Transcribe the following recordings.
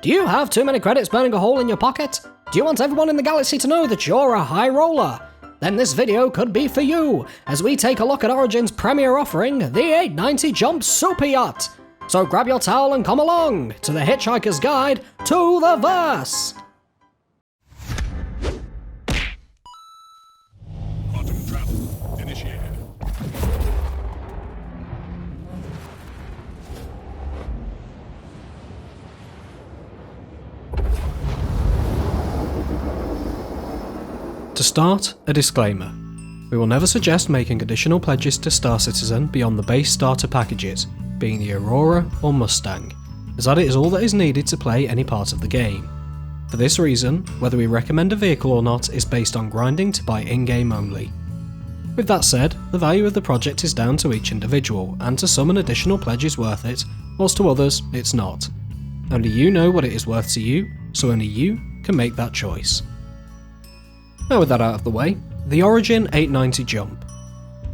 Do you have too many credits burning a hole in your pocket? Do you want everyone in the galaxy to know that you're a high roller? Then this video could be for you, as we take a look at Origin's premier offering, the 890 Jump Super Yacht. So grab your towel and come along to the Hitchhiker's Guide to the Verse. Quantum travel initiated. To start, a disclaimer. We will never suggest making additional pledges to Star Citizen beyond the base starter packages, being the Aurora or Mustang, as that is all that is needed to play any part of the game. For this reason, whether we recommend a vehicle or not is based on grinding to buy in-game only. With that said, the value of the project is down to each individual, and to some an additional pledge is worth it, whilst to others it's not. Only you know what it is worth to you, so only you can make that choice. Now with that out of the way, the Origin 890 Jump.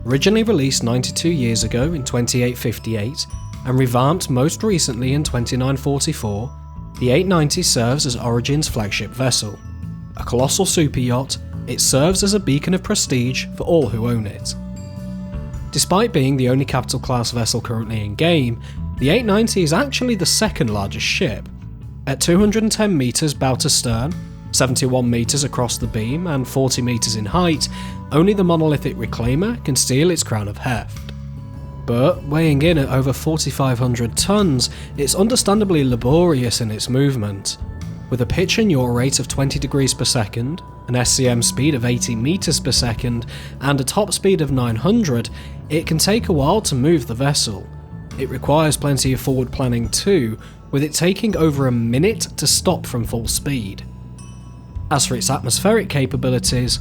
Originally released 92 years ago in 2858 and revamped most recently in 2944, the 890 serves as Origin's flagship vessel. A colossal super yacht, it serves as a beacon of prestige for all who own it. Despite being the only capital class vessel currently in game, the 890 is actually the second largest ship. At 210 metres bow to stern, 71 metres across the beam and 40 metres in height, only the monolithic Reclaimer can steal its crown of heft. But weighing in at over 4,500 tonnes, it's understandably laborious in its movement. With a pitch and yaw rate of 20 degrees per second, an SCM speed of 80 metres per second, and a top speed of 900, it can take a while to move the vessel. It requires plenty of forward planning too, with it taking over a minute to stop from full speed. As for its atmospheric capabilities,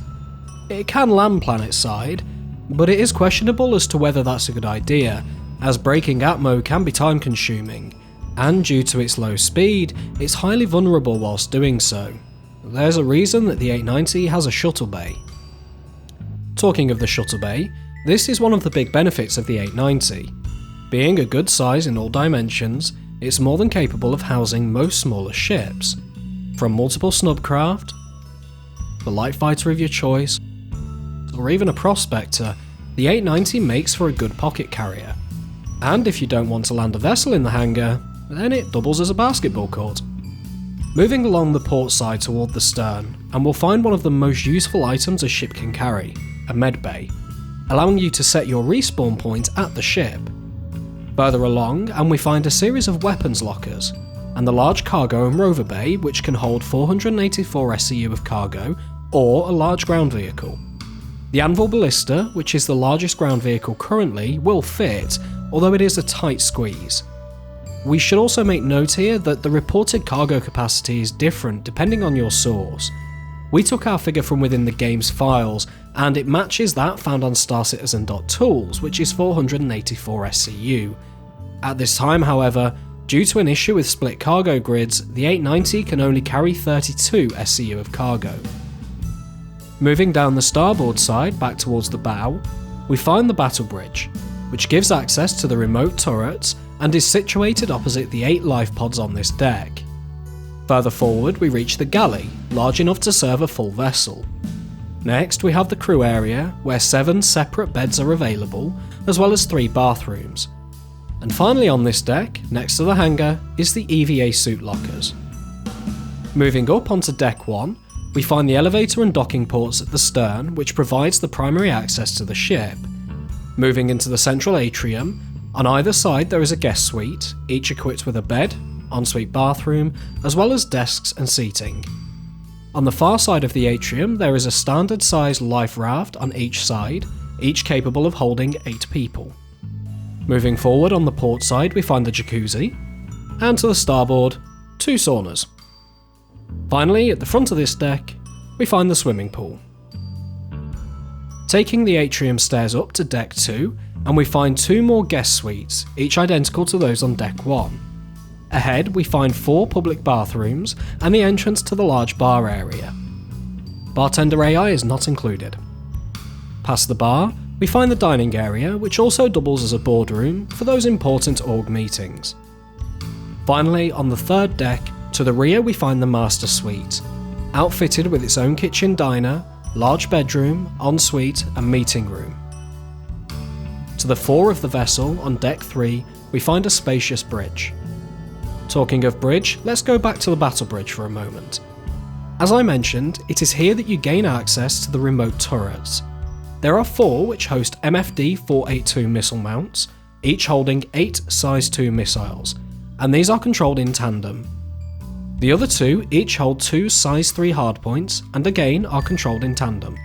it can land planet side, but it is questionable as to whether that's a good idea, as braking atmo can be time consuming, and due to its low speed, it's highly vulnerable whilst doing so. There's a reason that the 890 has a shuttle bay. Talking of the shuttle bay, this is one of the big benefits of the 890. Being a good size in all dimensions, it's more than capable of housing most smaller ships. From multiple snubcraft, the light fighter of your choice, or even a prospector, the 890 makes for a good pocket carrier. And if you don't want to land a vessel in the hangar, then it doubles as a basketball court. Moving along the port side toward the stern, and we'll find one of the most useful items a ship can carry, a med bay, allowing you to set your respawn point at the ship. Further along, and we find a series of weapons lockers, and the large cargo and rover bay, which can hold 484 SCU of cargo, or a large ground vehicle. The Anvil Ballista, which is the largest ground vehicle currently, will fit, although it is a tight squeeze. We should also make note here that the reported cargo capacity is different depending on your source. We took our figure from within the game's files, and it matches that found on StarCitizen.tools, which is 484 SCU. At this time, however, due to an issue with split cargo grids, the 890 can only carry 32 SCU of cargo. Moving down the starboard side back towards the bow, we find the battle bridge, which gives access to the remote turrets and is situated opposite the 8 life pods on this deck. Further forward we reach the galley, large enough to serve a full vessel. Next we have the crew area, where 7 separate beds are available, as well as 3 bathrooms. And finally on this deck, next to the hangar, is the EVA suit lockers. Moving up onto deck 1, we find the elevator and docking ports at the stern, which provides the primary access to the ship. Moving into the central atrium, on either side there is a guest suite, each equipped with a bed, ensuite bathroom, as well as desks and seating. On the far side of the atrium there is a standard sized life raft on each side, each capable of holding 8 people. Moving forward on the port side we find the jacuzzi, and to the starboard, 2 saunas. Finally, at the front of this deck, we find the swimming pool. Taking the atrium stairs up to deck 2, and we find 2 more guest suites, each identical to those on deck 1. Ahead we find 4 public bathrooms and the entrance to the large bar area. Bartender AI is not included. Past the bar, we find the dining area, which also doubles as a boardroom for those important org meetings. Finally, on the third deck, To the rear we find the Master Suite, outfitted with its own kitchen diner, large bedroom, ensuite and meeting room. To the fore of the vessel, on deck 3, we find a spacious bridge. Talking of bridge, let's go back to the battle bridge for a moment. As I mentioned, it is here that you gain access to the remote turrets. There are 4 which host MFD-482 missile mounts, each holding 8 size 2 missiles, and these are controlled in tandem. The other 2 each hold 2 size 3 hardpoints and again are controlled in tandem.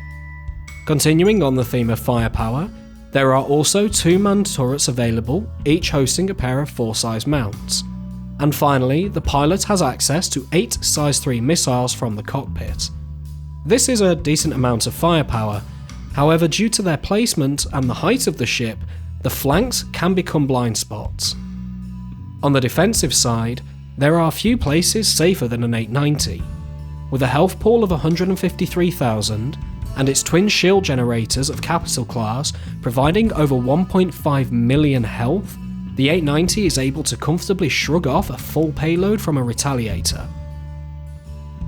Continuing on the theme of firepower, there are also 2 manned turrets available, each hosting a pair of 4 size mounts. And finally, the pilot has access to 8 size 3 missiles from the cockpit. This is a decent amount of firepower, however due to their placement and the height of the ship, the flanks can become blind spots. On the defensive side, there are few places safer than an 890. With a health pool of 153,000 and its twin shield generators of capital class providing over 1.5 million health, the 890 is able to comfortably shrug off a full payload from a retaliator.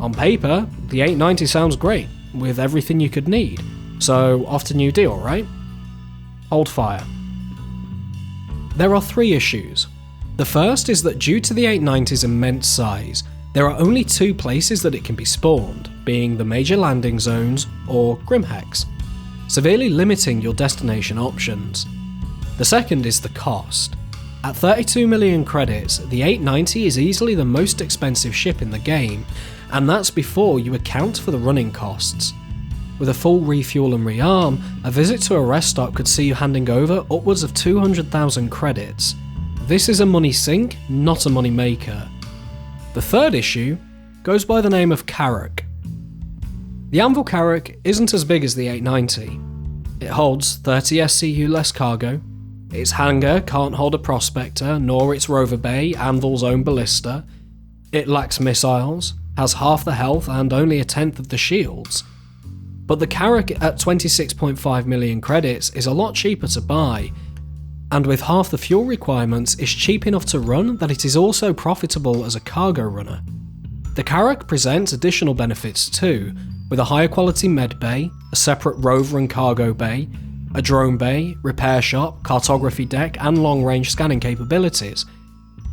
On paper, the 890 sounds great, with everything you could need, so off to new deal, right? Hold fire. There are 3 issues. The first is that due to the 890's immense size, there are only 2 places that it can be spawned, being the major landing zones or Grimhex, severely limiting your destination options. The second is the cost. At 32 million credits, the 890 is easily the most expensive ship in the game, and that's before you account for the running costs. With a full refuel and rearm, a visit to a rest stop could see you handing over upwards of 200,000 credits. This is a money sink, not a money maker. The third issue goes by the name of Carrack. The Anvil Carrack isn't as big as the 890. It holds 30 SCU less cargo. Its hangar can't hold a prospector, nor its rover bay, Anvil's own ballista. It lacks missiles, has half the health and only a tenth of the shields. But the Carrack at 26.5 million credits is a lot cheaper to buy, and with half the fuel requirements is cheap enough to run that it is also profitable as a cargo runner. The Carrack presents additional benefits too, with a higher quality med bay, a separate rover and cargo bay, a drone bay, repair shop, cartography deck and long-range scanning capabilities.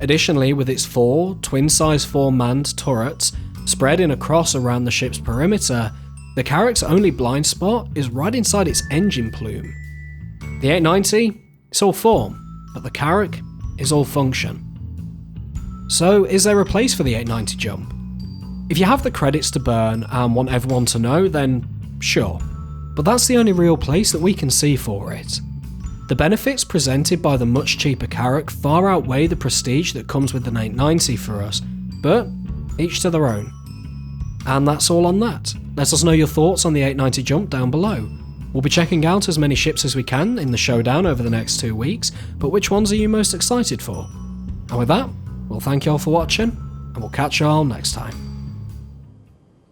Additionally, with its 4 twin-size 4 manned turrets spread in a cross around the ship's perimeter, the Carrack's only blind spot is right inside its engine plume. The 890, it's all form, but the Carrack is all function. So is there a place for the 890 jump? If you have the credits to burn and want everyone to know, then sure. But that's the only real place that we can see for it. The benefits presented by the much cheaper Carrack far outweigh the prestige that comes with an 890 for us, but each to their own. And that's all on that. Let us know your thoughts on the 890 jump down below. We'll be checking out as many ships as we can in the showdown over the next 2 weeks, but which ones are you most excited for? And with that, we'll thank you all for watching, and we'll catch you all next time.